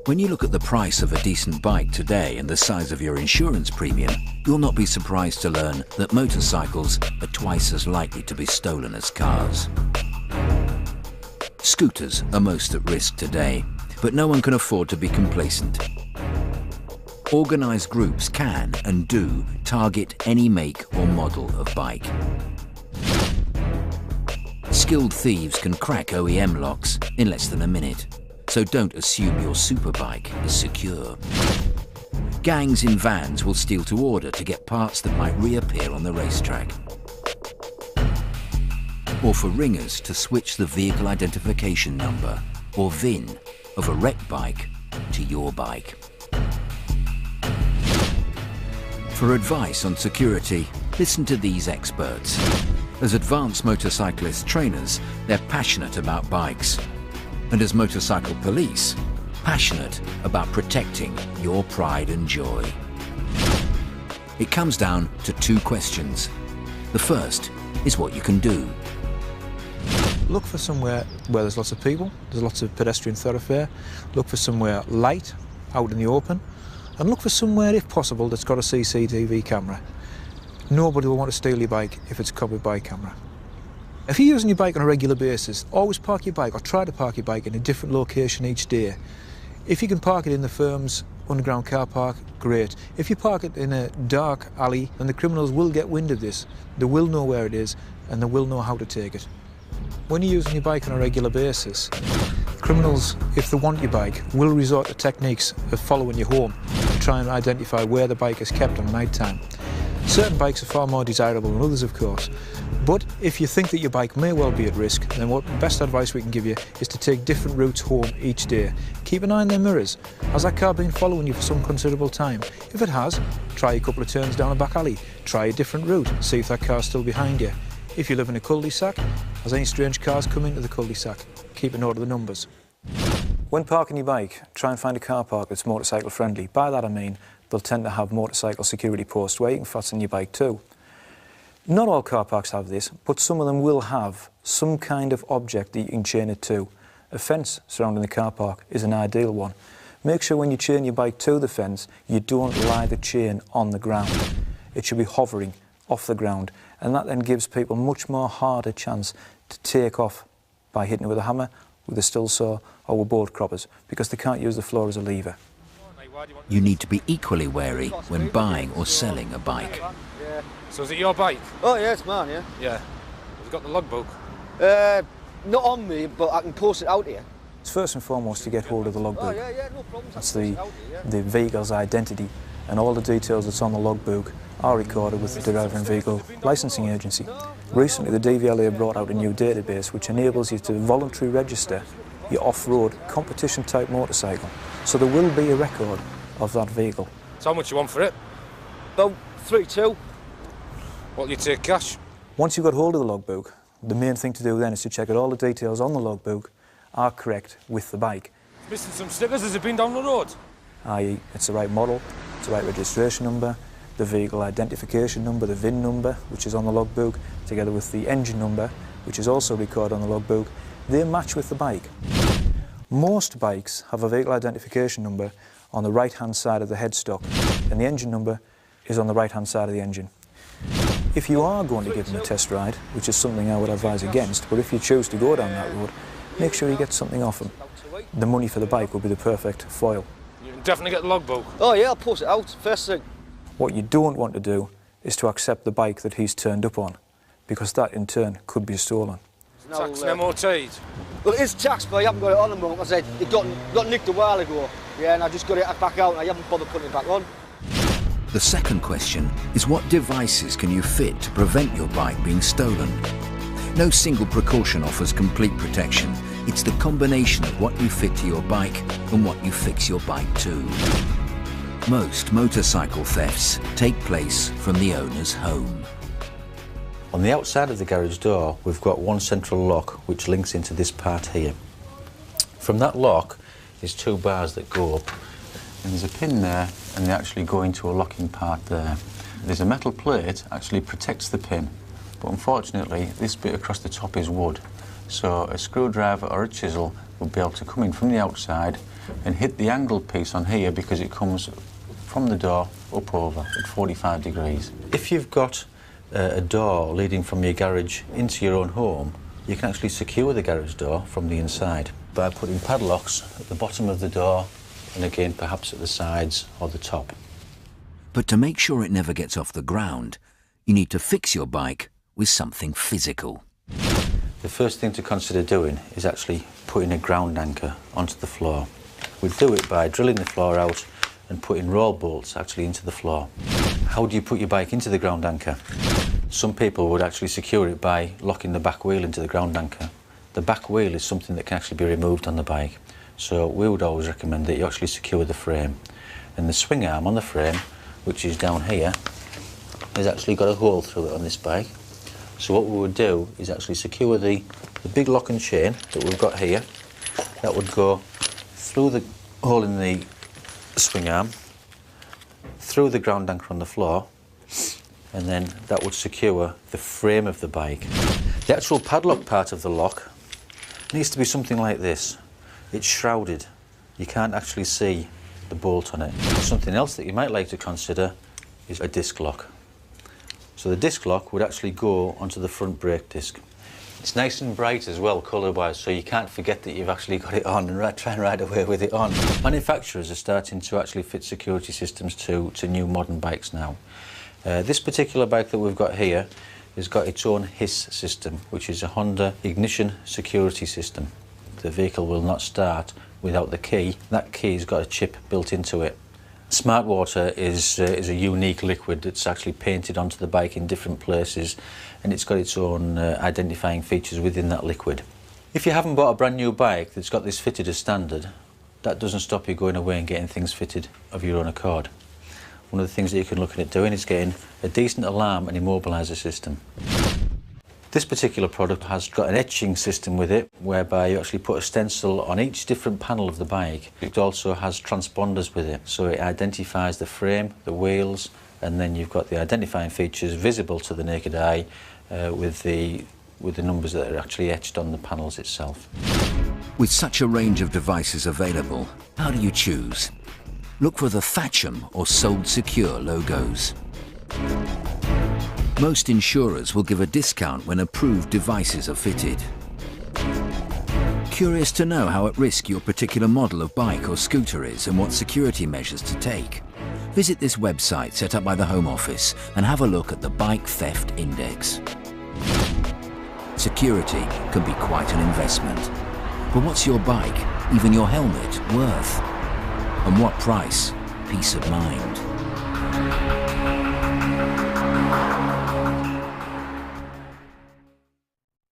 When you look at the price of a decent bike today and the size of your insurance premium, you'll not be surprised to learn that motorcycles are twice as likely to be stolen as cars. Scooters are most at risk today, but no one can afford to be complacent. Organised groups can and do target any make or model of bike. Skilled thieves can crack OEM locks in less than a minute, so don't assume your superbike is secure. Gangs in vans will steal to order to get parts that might reappear on the racetrack. Or for ringers to switch the vehicle identification number, or VIN, of a wrecked bike to your bike. For advice on security, listen to these experts. As advanced motorcyclist trainers, they're passionate about bikes. And as motorcycle police, passionate about protecting your pride and joy. It comes down to two questions. The first is what you can do. Look for somewhere where there's lots of people, there's lots of pedestrian thoroughfare. Look for somewhere light, out in the open. And look for somewhere, if possible, that's got a CCTV camera. Nobody will want to steal your bike if it's covered by camera. If you're using your bike on a regular basis, always park your bike or try to park your bike in a different location each day. If you can park it in the firm's underground car park, great. If you park it in a dark alley, then the criminals will get wind of this. They will know where it is and they will know how to take it. When you're using your bike on a regular basis, criminals, if they want your bike, will resort to techniques of following you home to try and identify where the bike is kept on night time. Certain bikes are far more desirable than others, of course. But if you think that your bike may well be at risk, then what best advice we can give you is to take different routes home each day. Keep an eye on their mirrors. Has that car been following you for some considerable time? If it has, try a couple of turns down a back alley. Try a different route. See if that car's still behind you. If you live in a cul-de-sac, has any strange cars come into the cul-de-sac? Keep a note of the numbers. When parking your bike, try and find a car park that's motorcycle friendly. By that I mean they'll tend to have motorcycle security posts where you can fasten your bike to. Not all car parks have this, but some of them will have some kind of object that you can chain it to. A fence surrounding the car park is an ideal one. Make sure when you chain your bike to the fence, you don't lie the chain on the ground. It should be hovering off the ground, and that then gives people much more harder chance to take off by hitting it with a hammer, with a still saw, or with bolt croppers, because they can't use the floor as a lever. You need to be equally wary when buying or selling a bike. Yeah. So is it your bike? Oh yeah, it's mine, yeah. Yeah. Have you got the logbook? Not on me, but I can post it out here. It's first and foremost to get hold of the logbook. Oh yeah, no problem. That's the vehicle's identity, and all the details that's on the logbook are recorded with the Driver and Vehicle Licensing Agency. Recently the DVLA brought out a new database which enables you to voluntarily register your off-road competition type motorcycle. So there will be a record of that vehicle. So how much you want for it? About 3-2. What'll you take cash? Once you've got hold of the logbook, the main thing to do then is to check that all the details on the logbook are correct with the bike. It's missing some stickers. Has it been down the road? I.e. it's the right model, it's the right registration number, the vehicle identification number, the VIN number, which is on the logbook, together with the engine number, which is also recorded on the logbook. They match with the bike. Most bikes have a vehicle identification number on the right-hand side of the headstock, and the engine number is on the right-hand side of the engine. If you are going to give them a test ride, which is something I would advise against, but if you choose to go down that road, make sure you get something off them. The money for the bike will be the perfect foil. You can definitely get the logbook. Oh yeah, I'll post it out first thing. What you don't want to do is to accept the bike that he's turned up on, because that in turn could be stolen. Tax and MOT'd? Well, it is taxed, but I haven't got it on the moment. I said it got nicked a while ago. Yeah, and I just got it back out and I haven't bothered putting it back on. The second question is what devices can you fit to prevent your bike being stolen? No single precaution offers complete protection. It's the combination of what you fit to your bike and what you fix your bike to. Most motorcycle thefts take place from the owner's home. On the outside of the garage door, we've got one central lock which links into this part here. From that lock is two bars that go up, and there's a pin there, and they actually go into a locking part there. There's a metal plate actually protects the pin, but unfortunately this bit across the top is wood, so a screwdriver or a chisel would be able to come in from the outside and hit the angled piece on here because it comes from the door up over at 45 degrees. If you've got a door leading from your garage into your own home, you can actually secure the garage door from the inside by putting padlocks at the bottom of the door and again perhaps at the sides or the top. But to make sure it never gets off the ground, you need to fix your bike with something physical. The first thing to consider doing is actually putting a ground anchor onto the floor. We'd do it by drilling the floor out and putting roll bolts actually into the floor. How do you put your bike into the ground anchor? Some people would actually secure it by locking the back wheel into the ground anchor. The back wheel is something that can actually be removed on the bike, so we would always recommend that you actually secure the frame. And the swing arm on the frame, which is down here, has actually got a hole through it on this bike. So what we would do is actually secure the big lock and chain that we've got here. That would go through the hole in the swing arm, through the ground anchor on the floor, and then that would secure the frame of the bike. The actual padlock part of the lock needs to be something like this. It's shrouded. You can't actually see the bolt on it. Something else that you might like to consider is a disc lock. So the disc lock would actually go onto the front brake disc. It's nice and bright as well, colour-wise, so you can't forget that you've actually got it on and try and ride away with it on. Manufacturers are starting to actually fit security systems to new modern bikes now. This particular bike that we've got here has got its own HIS system, which is a Honda Ignition Security System. The vehicle will not start without the key. That key's got a chip built into it. Smart Water is a unique liquid that's actually painted onto the bike in different places, and it's got its own identifying features within that liquid. If you haven't bought a brand new bike that's got this fitted as standard, that doesn't stop you going away and getting things fitted of your own accord. One of the things that you can look at doing is getting a decent alarm and immobiliser system. This particular product has got an etching system with it, whereby you actually put a stencil on each different panel of the bike. It also has transponders with it, so it identifies the frame, the wheels, and then you've got the identifying features visible to the naked eye with the numbers that are actually etched on the panels itself. With such a range of devices available, how do you choose? Look for the Thatcham or Sold Secure logos. Most insurers will give a discount when approved devices are fitted. Curious to know how at risk your particular model of bike or scooter is and what security measures to take? Visit this website set up by the Home Office and have a look at the Bike Theft Index. Security can be quite an investment. But what's your bike, even your helmet, worth? And what price? Peace of mind.